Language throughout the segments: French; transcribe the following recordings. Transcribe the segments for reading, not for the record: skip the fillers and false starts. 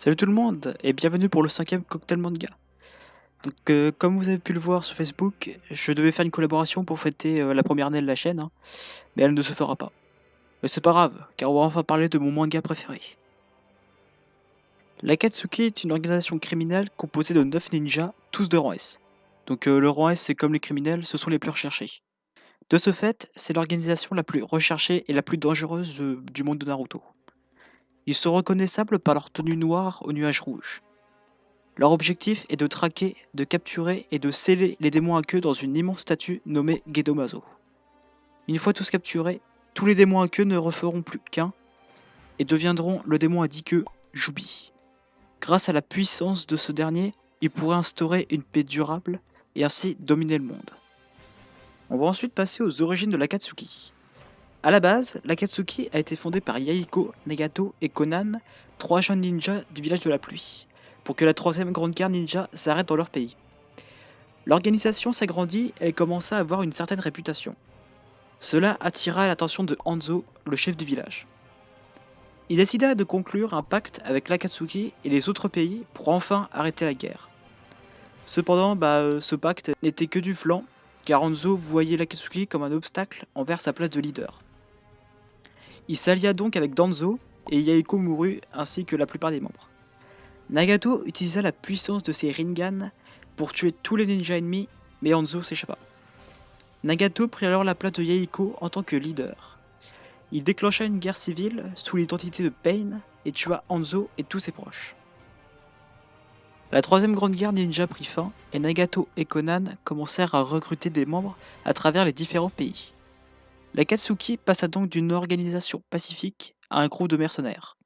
Salut tout le monde et bienvenue pour le cinquième cocktail manga. Comme vous avez pu le voir sur Facebook, je devais faire une collaboration pour fêter la première année de la chaîne, hein, mais elle ne se fera pas. Mais c'est pas grave, car on va enfin parler de mon manga préféré. L'Akatsuki est une organisation criminelle composée de 9 ninjas, tous de rang S. Le rang S, c'est comme les criminels, ce sont les plus recherchés. De ce fait, c'est l'organisation la plus recherchée et la plus dangereuse du monde de Naruto. Ils sont reconnaissables par leur tenue noire aux nuages rouges. Leur objectif est de traquer, de capturer et de sceller les démons à queue dans une immense statue nommée Gedomazo. Une fois tous capturés, tous les démons à queue ne referont plus qu'un et deviendront le démon à 10 queues, Jubi. Grâce à la puissance de ce dernier, il pourrait instaurer une paix durable et ainsi dominer le monde. On va ensuite passer aux origines de l'Akatsuki. A la base, l'Akatsuki a été fondée par Yahiko, Nagato et Conan, trois jeunes ninjas du village de la pluie, pour que la troisième grande guerre ninja s'arrête dans leur pays. L'organisation s'agrandit et elle commença à avoir une certaine réputation. Cela attira l'attention de Hanzo, le chef du village. Il décida de conclure un pacte avec l'Akatsuki et les autres pays pour enfin arrêter la guerre. Cependant, ce pacte n'était que du flanc, car Hanzo voyait l'Akatsuki comme un obstacle envers sa place de leader. Il s'allia donc avec Danzo et Yahiko mourut ainsi que la plupart des membres. Nagato utilisa la puissance de ses Rinnegan pour tuer tous les ninjas ennemis, mais Hanzo s'échappa. Nagato prit alors la place de Yahiko en tant que leader. Il déclencha une guerre civile sous l'identité de Pain et tua Hanzo et tous ses proches. La troisième grande guerre ninja prit fin et Nagato et Conan commencèrent à recruter des membres à travers les différents pays. L'Akatsuki passa donc d'une organisation pacifique à un groupe de mercenaires.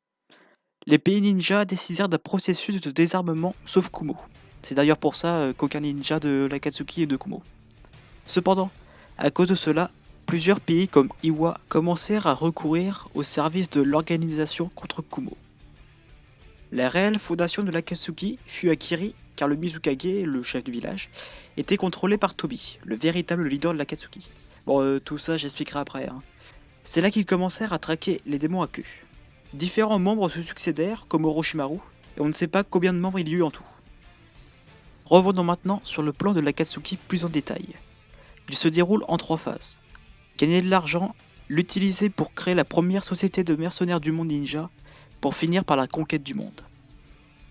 Les pays ninjas décidèrent d'un processus de désarmement sauf Kumo. C'est d'ailleurs pour ça qu'aucun ninja de l'Akatsuki est de Kumo. Cependant, à cause de cela, plusieurs pays comme Iwa commencèrent à recourir au service de l'organisation contre Kumo. La réelle fondation de l'Akatsuki fut à Kiri, car le Mizukage, le chef du village, était contrôlé par Tobi, le véritable leader de l'Akatsuki. Tout ça j'expliquerai après. C'est là qu'ils commencèrent à traquer les démons à queue. Différents membres se succédèrent, comme Orochimaru, et on ne sait pas combien de membres il y eut en tout. Revenons maintenant sur le plan de l'Akatsuki plus en détail. Il se déroule en 3 phases. Gagner de l'argent, l'utiliser pour créer la première société de mercenaires du monde ninja, pour finir par la conquête du monde.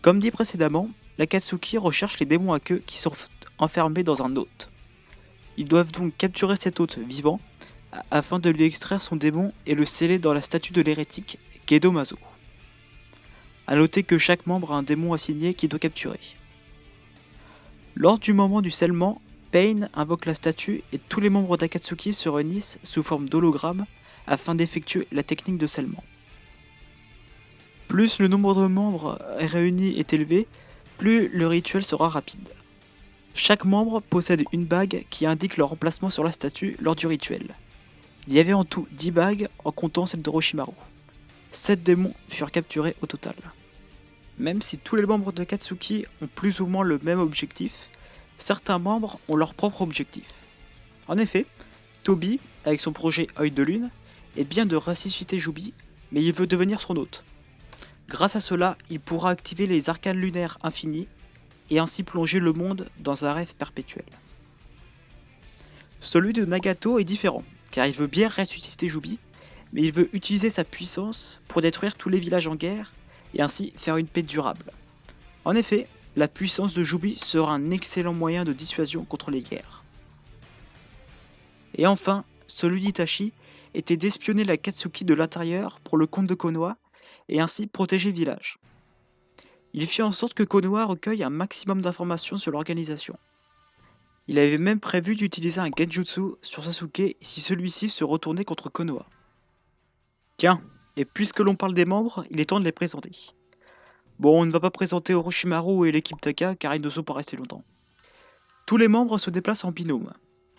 Comme dit précédemment, l'Akatsuki recherche les démons à queue qui sont enfermés dans un hôte. Ils doivent donc capturer cet hôte vivant, afin de lui extraire son démon et le sceller dans la statue de l'hérétique Gedomazo. A noter que chaque membre a un démon assigné qu'il doit capturer. Lors du moment du scellement, Pain invoque la statue et tous les membres d'Akatsuki se réunissent sous forme d'hologramme afin d'effectuer la technique de scellement. Plus le nombre de membres réunis est élevé, plus le rituel sera rapide. Chaque membre possède une bague qui indique leur emplacement sur la statue lors du rituel. Il y avait en tout 10 bagues en comptant celle d'Orochimaru. 7 démons furent capturés au total. Même si tous les membres de Katsuki ont plus ou moins le même objectif, certains membres ont leur propre objectif. En effet, Tobi, avec son projet Œil de Lune, est bien de ressusciter Jubi, mais il veut devenir son hôte. Grâce à cela, il pourra activer les arcanes lunaires infinis et ainsi plonger le monde dans un rêve perpétuel. Celui de Nagato est différent, car il veut bien ressusciter Jubi, mais il veut utiliser sa puissance pour détruire tous les villages en guerre et ainsi faire une paix durable. En effet, la puissance de Jubi sera un excellent moyen de dissuasion contre les guerres. Et enfin, celui d'Itachi était d'espionner la Katsuki de l'intérieur pour le compte de Konoha et ainsi protéger le village. Il fit en sorte que Konoha recueille un maximum d'informations sur l'organisation. Il avait même prévu d'utiliser un genjutsu sur Sasuke si celui-ci se retournait contre Konoha. Tiens, et puisque l'on parle des membres, il est temps de les présenter. Bon, on ne va pas présenter Orochimaru et l'équipe Taka car ils ne sont pas restés longtemps. Tous les membres se déplacent en binôme.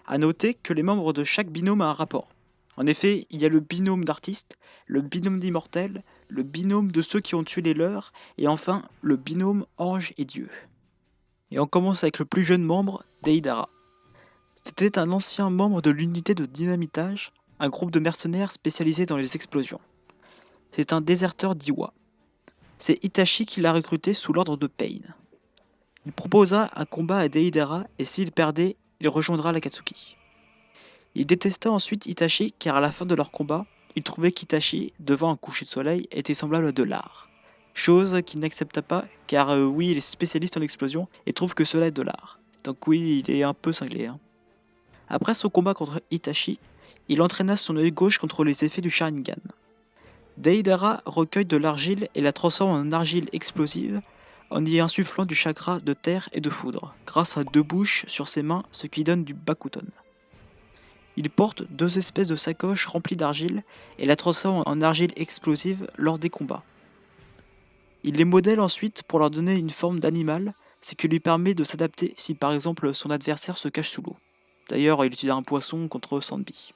A noter que les membres de chaque binôme a un rapport. En effet, il y a le binôme d'artistes, le binôme d'immortels, le binôme de ceux qui ont tué les leurs, et enfin le binôme ange et dieu. Et on commence avec le plus jeune membre, Deidara. C'était un ancien membre de l'unité de dynamitage, un groupe de mercenaires spécialisés dans les explosions. C'est un déserteur d'Iwa. C'est Itachi qui l'a recruté sous l'ordre de Pain. Il proposa un combat à Deidara et s'il perdait, il rejoindra l'Akatsuki. Il détesta ensuite Itachi car à la fin de leur combat, il trouvait qu'Itachi, devant un coucher de soleil, était semblable à de l'art. Chose qu'il n'accepta pas car oui, il est spécialiste en explosion et trouve que cela est de l'art. Donc oui, il est un peu cinglé. Après son combat contre Itachi, il entraîna son œil gauche contre les effets du Sharingan. Deidara recueille de l'argile et la transforme en argile explosive en y insufflant du chakra de terre et de foudre, grâce à 2 bouches sur ses mains, ce qui donne du Bakuton. Il porte 2 espèces de sacoches remplies d'argile et la transforme en argile explosive lors des combats. Il les modèle ensuite pour leur donner une forme d'animal, ce qui lui permet de s'adapter si par exemple son adversaire se cache sous l'eau. D'ailleurs, il utilise un poisson contre Sanbi.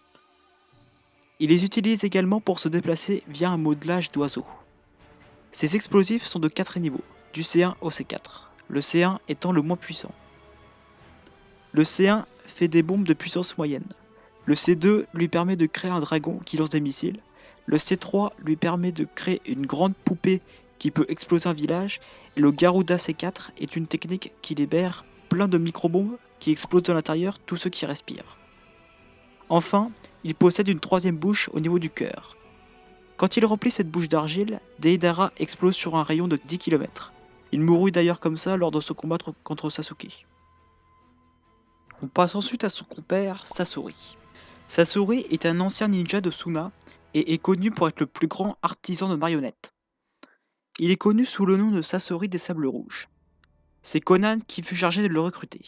Il les utilise également pour se déplacer via un modelage d'oiseaux. Ces explosifs sont de 4 niveaux, du C1 au C4, le C1 étant le moins puissant. Le C1 fait des bombes de puissance moyenne. Le C2 lui permet de créer un dragon qui lance des missiles. Le C3 lui permet de créer une grande poupée qui peut exploser un village. Et le Garuda C4 est une technique qui libère plein de micro-bombes qui explosent de l'intérieur tous ceux qui respirent. Enfin, il possède une 3ème bouche au niveau du cœur. Quand il remplit cette bouche d'argile, Deidara explose sur un rayon de 10 km. Il mourut d'ailleurs comme ça lors de son combat contre Sasuke. On passe ensuite à son compère Sasori. Sasori est un ancien ninja de Suna et est connu pour être le plus grand artisan de marionnettes. Il est connu sous le nom de Sasori des Sables Rouges. C'est Conan qui fut chargé de le recruter.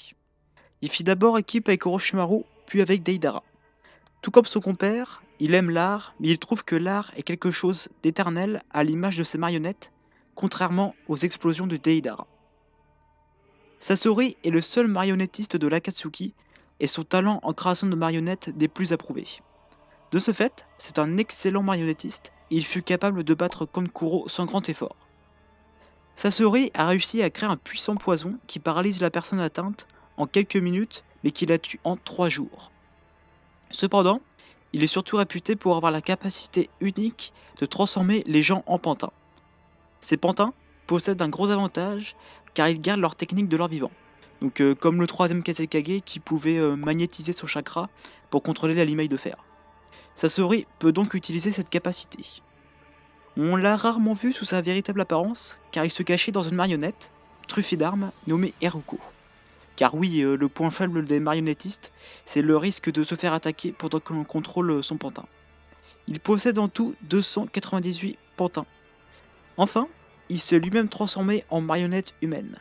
Il fit d'abord équipe avec Orochimaru, puis avec Deidara. Tout comme son compère, il aime l'art, mais il trouve que l'art est quelque chose d'éternel à l'image de ses marionnettes, contrairement aux explosions de Deidara. Sasori est le seul marionnettiste de l'Akatsuki et son talent en création de marionnettes des plus approuvés. De ce fait, c'est un excellent marionnettiste et il fut capable de battre Kankuro sans grand effort. Sasori a réussi à créer un puissant poison qui paralyse la personne atteinte en quelques minutes mais qui la tue en 3 jours. Cependant, il est surtout réputé pour avoir la capacité unique de transformer les gens en pantins. Ces pantins possèdent un gros avantage car ils gardent leur technique de leur vivant. Donc comme le 3ème Kazekage qui pouvait magnétiser son chakra pour contrôler la limaille de fer. Sasori peut donc utiliser cette capacité. On l'a rarement vu sous sa véritable apparence car il se cachait dans une marionnette, truffée d'armes, nommée Eruko. Car oui, le point faible des marionnettistes, c'est le risque de se faire attaquer pendant que l'on contrôle son pantin. Il possède en tout 298 pantins. Enfin, il s'est lui-même transformé en marionnette humaine.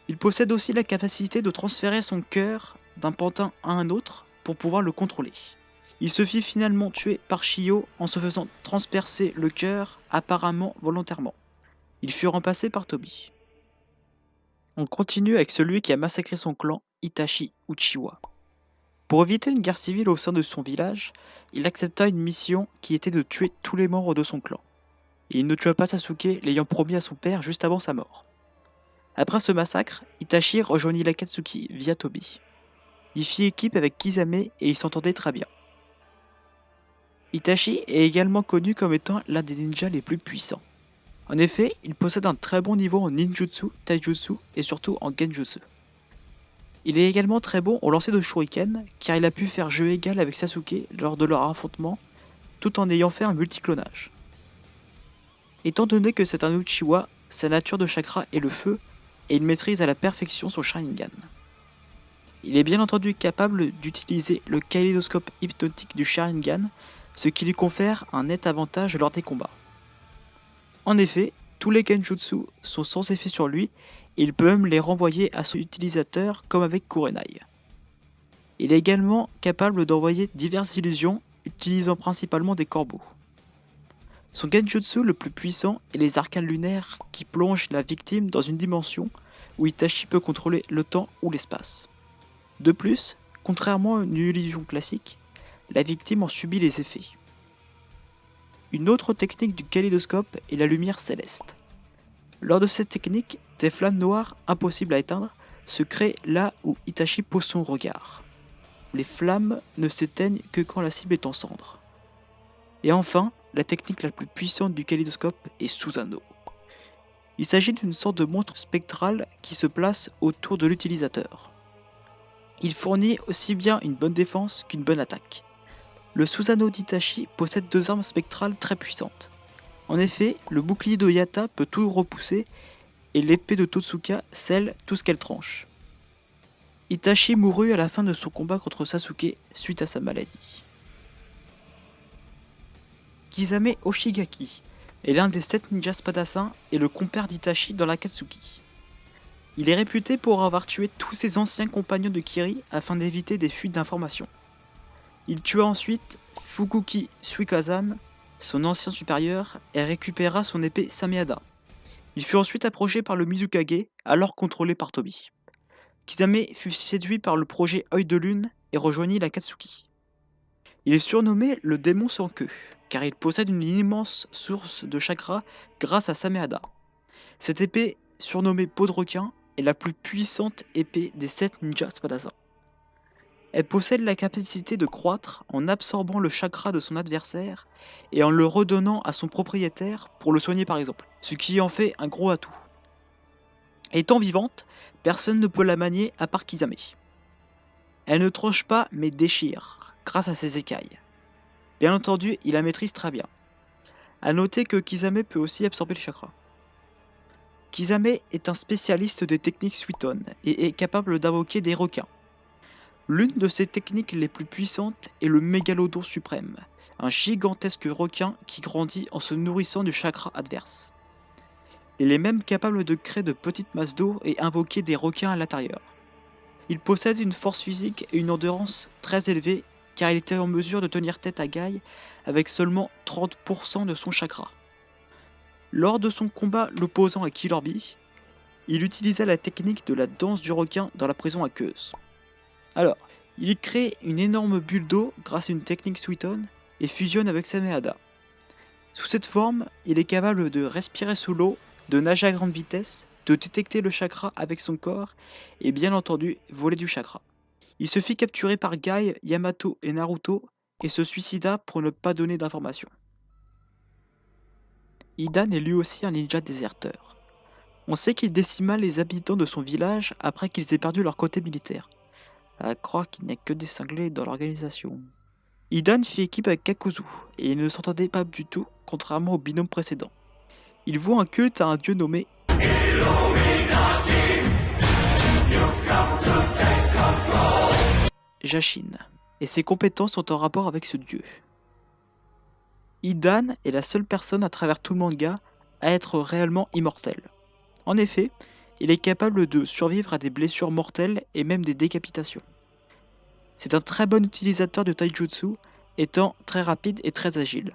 Il possède aussi la capacité de transférer son cœur d'un pantin à un autre pour pouvoir le contrôler. Il se fit finalement tuer par Shio en se faisant transpercer le cœur, apparemment volontairement. Il fut remplacé par Tobi. On continue avec celui qui a massacré son clan, Itachi Uchiwa. Pour éviter une guerre civile au sein de son village, il accepta une mission qui était de tuer tous les membres de son clan. Et il ne tua pas Sasuke, l'ayant promis à son père juste avant sa mort. Après ce massacre, Itachi rejoignit l'Akatsuki via Tobi. Il fit équipe avec Kisame et ils s'entendaient très bien. Itachi est également connu comme étant l'un des ninjas les plus puissants. En effet, il possède un très bon niveau en ninjutsu, taijutsu et surtout en genjutsu. Il est également très bon au lancer de shuriken car il a pu faire jeu égal avec Sasuke lors de leur affrontement tout en ayant fait un multiclonage. Étant donné que c'est un Uchiwa, sa nature de chakra est le feu et il maîtrise à la perfection son Sharingan. Il est bien entendu capable d'utiliser le kaléidoscope hypnotique du Sharingan, ce qui lui confère un net avantage lors des combats. En effet, tous les genjutsu sont sans effet sur lui et il peut même les renvoyer à son utilisateur comme avec Kurenai. Il est également capable d'envoyer diverses illusions utilisant principalement des corbeaux. Son genjutsu le plus puissant est les arcanes lunaires qui plongent la victime dans une dimension où Itachi peut contrôler le temps ou l'espace. De plus, contrairement à une illusion classique, la victime en subit les effets. Une autre technique du kaléidoscope est la lumière céleste. Lors de cette technique, des flammes noires impossibles à éteindre se créent là où Itachi pose son regard. Les flammes ne s'éteignent que quand la cible est en cendres. Et enfin, la technique la plus puissante du kaléidoscope est Susanoo. Il s'agit d'une sorte de montre spectrale qui se place autour de l'utilisateur. Il fournit aussi bien une bonne défense qu'une bonne attaque. Le Susanoo d'Itachi possède deux armes spectrales très puissantes. En effet, le bouclier de Yata peut tout repousser et l'épée de Totsuka scelle tout ce qu'elle tranche. Itachi mourut à la fin de son combat contre Sasuke suite à sa maladie. Kisame Oshigaki est l'un des 7 ninjas spadassins et le compère d'Itachi dans l'Akatsuki. Il est réputé pour avoir tué tous ses anciens compagnons de Kiri afin d'éviter des fuites d'informations. Il tua ensuite Fukuki Suikazan, son ancien supérieur, et récupéra son épée Sameada. Il fut ensuite approché par le Mizukage, alors contrôlé par Tobi. Kisame fut séduit par le projet Œil de Lune et rejoignit l'Akatsuki. Il est surnommé le démon sans queue, car il possède une immense source de chakra grâce à Sameada. Cette épée, surnommée peau de requin, est la plus puissante épée des 7 ninjas spadassins. Elle possède la capacité de croître en absorbant le chakra de son adversaire et en le redonnant à son propriétaire pour le soigner par exemple, ce qui en fait un gros atout. Étant vivante, personne ne peut la manier à part Kisame. Elle ne tranche pas mais déchire, grâce à ses écailles. Bien entendu, il la maîtrise très bien. A noter que Kisame peut aussi absorber le chakra. Kisame est un spécialiste des techniques Suiton et est capable d'invoquer des requins. L'une de ses techniques les plus puissantes est le mégalodon suprême, un gigantesque requin qui grandit en se nourrissant du chakra adverse. Il est même capable de créer de petites masses d'eau et invoquer des requins à l'intérieur. Il possède une force physique et une endurance très élevée car il était en mesure de tenir tête à Guy avec seulement 30% de son chakra. Lors de son combat l'opposant à Killer Bee, il utilisa la technique de la danse du requin dans la prison aqueuse. Alors, il crée une énorme bulle d'eau grâce à une technique Suiton et fusionne avec Sameada. Sous cette forme, il est capable de respirer sous l'eau, de nager à grande vitesse, de détecter le chakra avec son corps et bien entendu voler du chakra. Il se fit capturer par Guy, Yamato et Naruto et se suicida pour ne pas donner d'informations. Hidan est lui aussi un ninja déserteur. On sait qu'il décima les habitants de son village après qu'ils aient perdu leur côté militaire. À croire qu'il n'y a que des cinglés dans l'organisation. Hidan fit équipe avec Kakuzu, et ils ne s'entendaient pas du tout, contrairement au binôme précédent. Il voue un culte à un dieu nommé Jashin, et ses compétences sont en rapport avec ce dieu. Hidan est la seule personne à travers tout le manga à être réellement immortel. En effet, il est capable de survivre à des blessures mortelles et même des décapitations. C'est un très bon utilisateur de taijutsu, étant très rapide et très agile.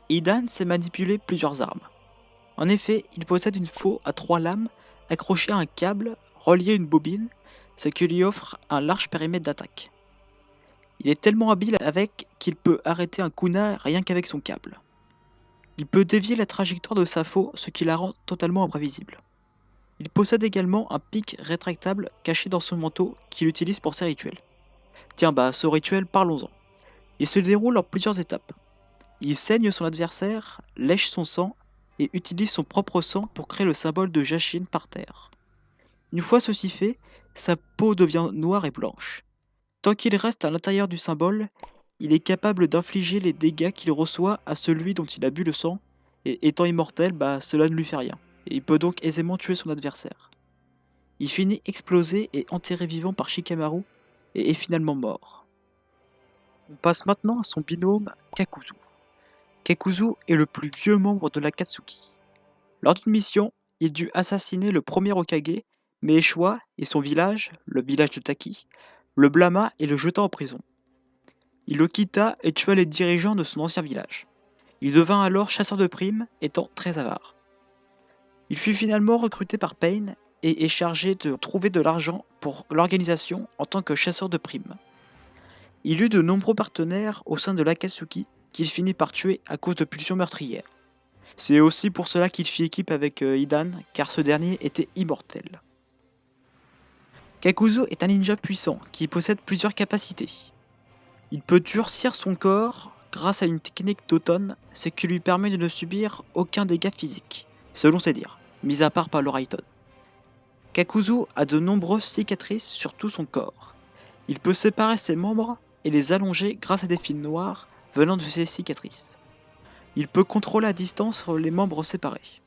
Hidan sait manipuler plusieurs armes. En effet, il possède une faux à 3 lames accrochée à un câble relié à une bobine, ce qui lui offre un large périmètre d'attaque. Il est tellement habile avec qu'il peut arrêter un kunai rien qu'avec son câble. Il peut dévier la trajectoire de sa faux, ce qui la rend totalement imprévisible. Il possède également un pic rétractable caché dans son manteau qu'il utilise pour ses rituels. Tiens ce rituel, parlons-en. Il se déroule en plusieurs étapes. Il saigne son adversaire, lèche son sang et utilise son propre sang pour créer le symbole de Jashin par terre. Une fois ceci fait, sa peau devient noire et blanche. Tant qu'il reste à l'intérieur du symbole, il est capable d'infliger les dégâts qu'il reçoit à celui dont il a bu le sang, et étant immortel, cela ne lui fait rien, et il peut donc aisément tuer son adversaire. Il finit explosé et enterré vivant par Shikamaru, et est finalement mort. On passe maintenant à son binôme Kakuzu. Kakuzu est le plus vieux membre de l'Akatsuki. Lors d'une mission, il dut assassiner le premier Hokage, mais échoua et son village, le village de Taki, le blâma et le jeta en prison. Il le quitta et tua les dirigeants de son ancien village. Il devint alors chasseur de primes, étant très avare. Il fut finalement recruté par Pain et est chargé de trouver de l'argent pour l'organisation en tant que chasseur de primes. Il eut de nombreux partenaires au sein de l'Akatsuki qu'il finit par tuer à cause de pulsions meurtrières. C'est aussi pour cela qu'il fit équipe avec Hidan, car ce dernier était immortel. Kakuzu est un ninja puissant qui possède plusieurs capacités. Il peut durcir son corps grâce à une technique d'automne, ce qui lui permet de ne subir aucun dégât physique. selon ses dires, mis à part par le Raiden. Kakuzu a de nombreuses cicatrices sur tout son corps. Il peut séparer ses membres et les allonger grâce à des fils noirs venant de ses cicatrices. Il peut contrôler à distance les membres séparés.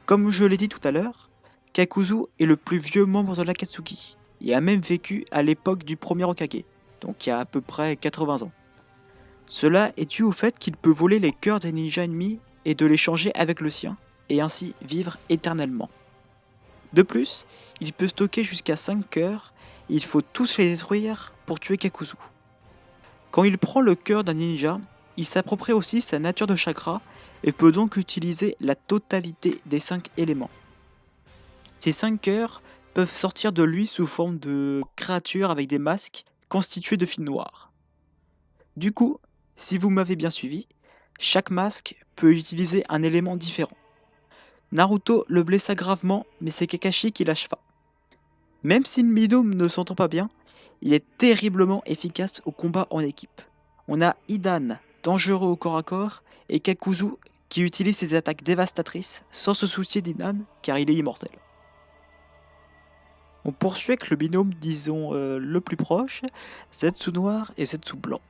Comme je l'ai dit tout à l'heure, Kakuzu est le plus vieux membre de l'Akatsuki et a même vécu à l'époque du premier Hokage, donc il y a à peu près 80 ans. Cela est dû au fait qu'il peut voler les cœurs des ninjas ennemis et de les changer avec le sien, et ainsi vivre éternellement. De plus, il peut stocker jusqu'à 5 cœurs, et il faut tous les détruire pour tuer Kakuzu. Quand il prend le cœur d'un ninja, il s'approprie aussi sa nature de chakra et peut donc utiliser la totalité des 5 éléments. Ces 5 cœurs peuvent sortir de lui sous forme de créatures avec des masques constitués de fils noirs. Du coup, si vous m'avez bien suivi, chaque masque peut utiliser un élément différent. Naruto le blessa gravement, mais c'est Kakashi qui l'acheva. Même si le binôme ne s'entend pas bien, il est terriblement efficace au combat en équipe. On a Hidan, dangereux au corps à corps, et Kakuzu qui utilise ses attaques dévastatrices sans se soucier d'Hidan car il est immortel. On poursuit avec le binôme, disons, le plus proche, Zetsu noir et Zetsu blanc.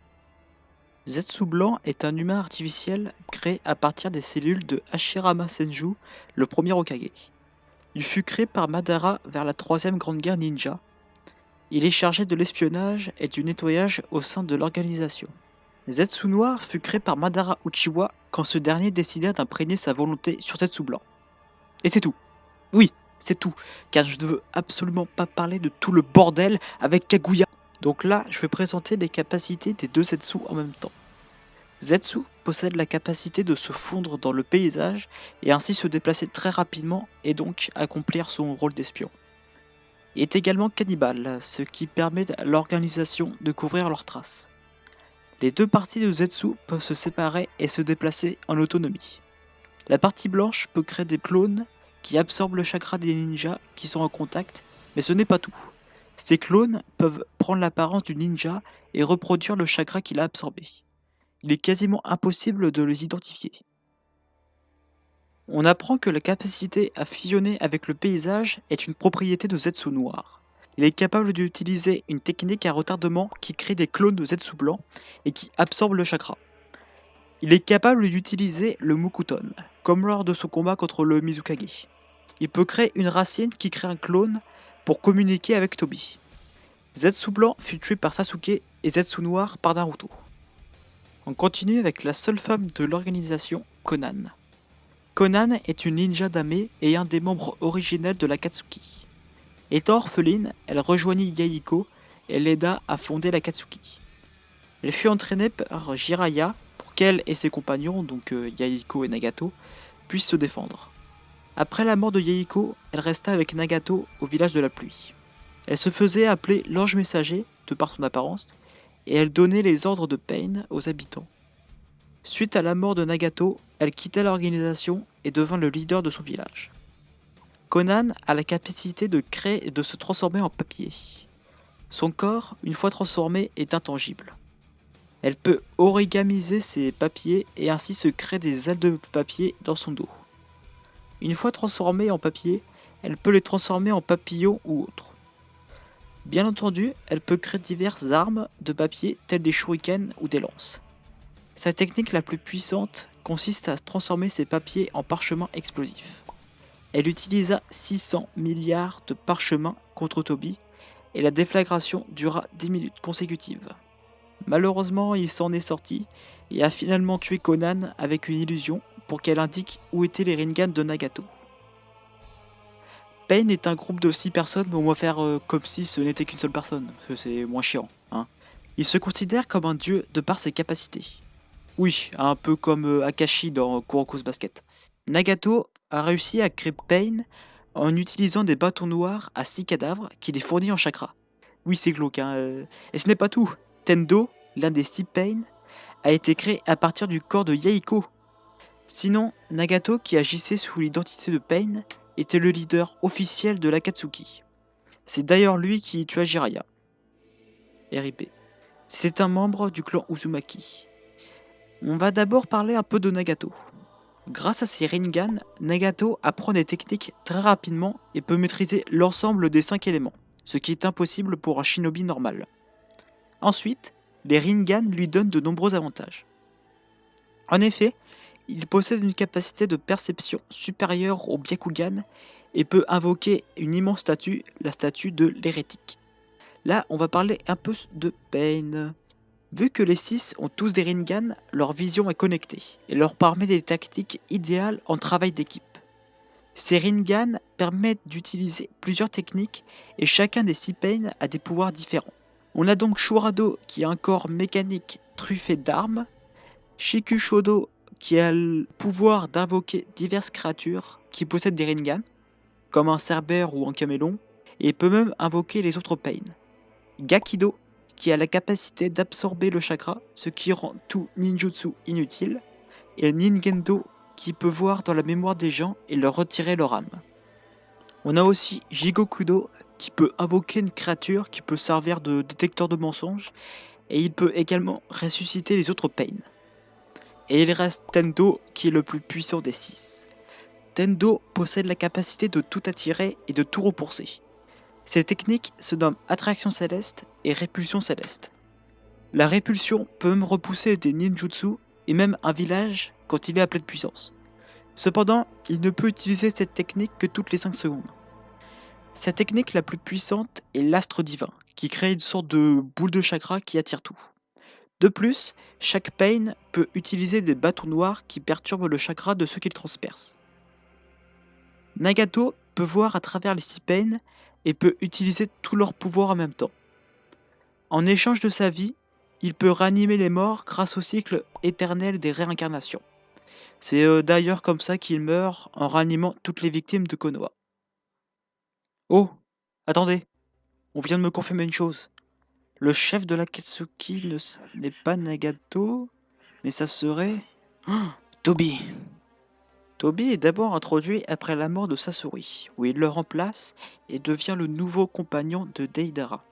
Zetsu blanc est un humain artificiel créé à partir des cellules de Hashirama Senju, le premier Hokage. Il fut créé par Madara vers la troisième grande guerre ninja. Il est chargé de l'espionnage et du nettoyage au sein de l'organisation. Zetsu noir fut créé par Madara Uchiwa quand ce dernier décida d'imprégner sa volonté sur Zetsu blanc. Et c'est tout. Oui, c'est tout, car je ne veux absolument pas parler de tout le bordel avec Kaguya. Donc là, je vais présenter les capacités des deux Zetsu en même temps. Zetsu possède la capacité de se fondre dans le paysage et ainsi se déplacer très rapidement et donc accomplir son rôle d'espion. Il est également cannibale, ce qui permet à l'organisation de couvrir leurs traces. Les deux parties de Zetsu peuvent se séparer et se déplacer en autonomie. La partie blanche peut créer des clones qui absorbent le chakra des ninjas qui sont en contact, mais ce n'est pas tout. Ces clones peuvent prendre l'apparence du ninja et reproduire le chakra qu'il a absorbé. Il est quasiment impossible de les identifier. On apprend que la capacité à fusionner avec le paysage est une propriété de Zetsu noir. Il est capable d'utiliser une technique à retardement qui crée des clones de Zetsu blanc et qui absorbe le chakra. Il est capable d'utiliser le Mukuton, comme lors de son combat contre le Mizukage. Il peut créer une racine qui crée un clone pour communiquer avec Tobi. Zetsu blanc fut tué par Sasuke et Zetsu noir par Naruto. On continue avec la seule femme de l'organisation, Konan. Konan est une ninja dame et un des membres originels de l'Akatsuki. Étant orpheline, elle rejoignit Yahiko et l'aida à fonder l'Akatsuki. Elle fut entraînée par Jiraiya pour qu'elle et ses compagnons, donc Yahiko et Nagato, puissent se défendre. Après la mort de Yahiko, elle resta avec Nagato au village de la pluie. Elle se faisait appeler l'ange messager, de par son apparence, et elle donnait les ordres de Pain aux habitants. Suite à la mort de Nagato, elle quitta l'organisation et devint le leader de son village. Konan a la capacité de créer et de se transformer en papier. Son corps, une fois transformé, est intangible. Elle peut origamiser ses papiers et ainsi se créer des ailes de papier dans son dos. Une fois transformée en papier, elle peut les transformer en papillons ou autres. Bien entendu, elle peut créer diverses armes de papier telles des shurikens ou des lances. Sa technique la plus puissante consiste à transformer ses papiers en parchemins explosifs. Elle utilisa 600 milliards de parchemins contre Tobi et la déflagration dura 10 minutes consécutives. Malheureusement, il s'en est sorti et a finalement tué Konan avec une illusion pour qu'elle indique où étaient les Rinnegan de Nagato. Pain est un groupe de 6 personnes, mais on va faire comme si ce n'était qu'une seule personne, parce que c'est moins chiant. Il se considère comme un dieu de par ses capacités. Oui, un peu comme Akashi dans Kuroko's Basket. Nagato a réussi à créer Pain en utilisant des bâtons noirs à 6 cadavres qu'il est fourni en chakra. Oui, c'est glauque, Et ce n'est pas tout. Tendo, l'un des 6 Pain, a été créé à partir du corps de Yahiko. Sinon, Nagato, qui agissait sous l'identité de Pain, était le leader officiel de l'Akatsuki. C'est d'ailleurs lui qui tua Jiraiya. RIP. C'est un membre du clan Uzumaki. On va d'abord parler un peu de Nagato. Grâce à ses Rinnegan, Nagato apprend des techniques très rapidement et peut maîtriser l'ensemble des 5 éléments, ce qui est impossible pour un shinobi normal. Ensuite, les Rinnegan lui donnent de nombreux avantages. En effet, il possède une capacité de perception supérieure au Byakugan et peut invoquer une immense statue, la statue de l'hérétique. Là, on va parler un peu de Pain. Vu que les 6 ont tous des Rinnegan, leur vision est connectée et leur permet des tactiques idéales en travail d'équipe. Ces Rinnegan permettent d'utiliser plusieurs techniques et chacun des 6 Pain a des pouvoirs différents. On a donc Shurado qui a un corps mécanique truffé d'armes, Shikushodo qui a le pouvoir d'invoquer diverses créatures qui possèdent des Rinnegan, comme un Cerbère ou un Camélon, et peut même invoquer les autres Pain. Gakido qui a la capacité d'absorber le chakra, ce qui rend tout ninjutsu inutile, et Ningendo qui peut voir dans la mémoire des gens et leur retirer leur âme. On a aussi Jigokudo qui peut invoquer une créature qui peut servir de détecteur de mensonges, et il peut également ressusciter les autres Pain. Et il reste Tendo qui est le plus puissant des 6. Tendo possède la capacité de tout attirer et de tout repousser. Ces techniques se nomment attraction céleste et répulsion céleste. La répulsion peut même repousser des ninjutsu et même un village quand il est à pleine puissance. Cependant, il ne peut utiliser cette technique que toutes les 5 secondes. Sa technique la plus puissante est l'astre divin, qui crée une sorte de boule de chakra qui attire tout. De plus, chaque Pain peut utiliser des bâtons noirs qui perturbent le chakra de ceux qu'il transperce. Nagato peut voir à travers les 6 Pain et peut utiliser tous leurs pouvoirs en même temps. En échange de sa vie, il peut ranimer les morts grâce au cycle éternel des réincarnations. C'est d'ailleurs comme ça qu'il meurt en ranimant toutes les victimes de Konoha. Oh, attendez, on vient de me confirmer une chose. Le chef de l'Akatsuki n'est pas Nagato, mais ça serait... Toby. Toby est d'abord introduit après la mort de Sasori, où il le remplace et devient le nouveau compagnon de Deidara.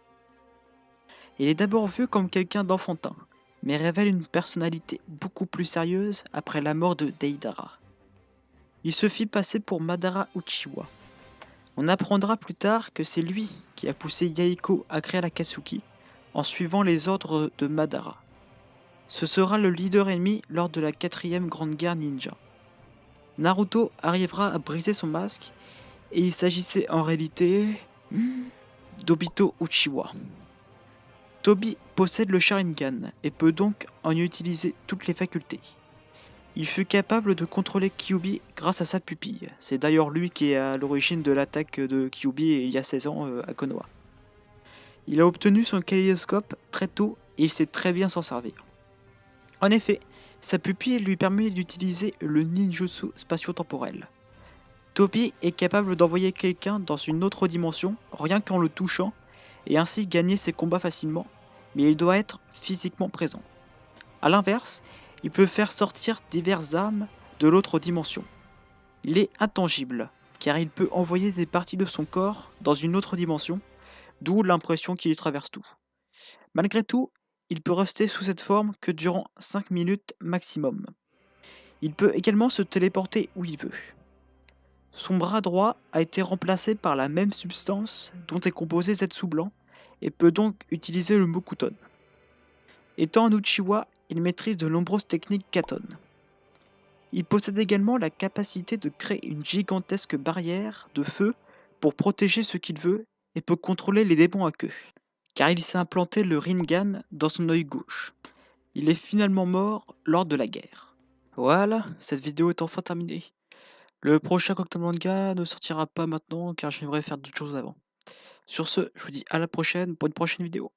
Il est d'abord vu comme quelqu'un d'enfantin, mais révèle une personnalité beaucoup plus sérieuse après la mort de Deidara. Il se fit passer pour Madara Uchiwa. On apprendra plus tard que c'est lui qui a poussé Yahiko à créer l'Akatsuki en suivant les ordres de Madara. Ce sera le leader ennemi lors de la 4ème Grande Guerre Ninja. Naruto arrivera à briser son masque et il s'agissait en réalité d'Obito Uchiwa. Toby possède le Sharingan et peut donc en utiliser toutes les facultés. Il fut capable de contrôler Kyuubi grâce à sa pupille. C'est d'ailleurs lui qui est à l'origine de l'attaque de Kyuubi il y a 16 ans à Konoha. Il a obtenu son kaléidoscope très tôt et il sait très bien s'en servir. En effet, sa pupille lui permet d'utiliser le ninjutsu spatio-temporel. Toby est capable d'envoyer quelqu'un dans une autre dimension rien qu'en le touchant et ainsi gagner ses combats facilement, mais il doit être physiquement présent. A l'inverse, il peut faire sortir diverses armes de l'autre dimension. Il est intangible, car il peut envoyer des parties de son corps dans une autre dimension, d'où l'impression qu'il y traverse tout. Malgré tout, il peut rester sous cette forme que durant 5 minutes maximum. Il peut également se téléporter où il veut. Son bras droit a été remplacé par la même substance dont est composé Zetsu blanc et peut donc utiliser le Mokuton. Étant un Uchiwa, il maîtrise de nombreuses techniques Katon. Il possède également la capacité de créer une gigantesque barrière de feu pour protéger ce qu'il veut et peut contrôler les démons à queue, car il s'est implanté le Rinnegan dans son œil gauche. Il est finalement mort lors de la guerre. Voilà, cette vidéo est enfin terminée. Le prochain cocktail manga ne sortira pas maintenant car j'aimerais faire d'autres choses avant. Sur ce, je vous dis à la prochaine pour une prochaine vidéo.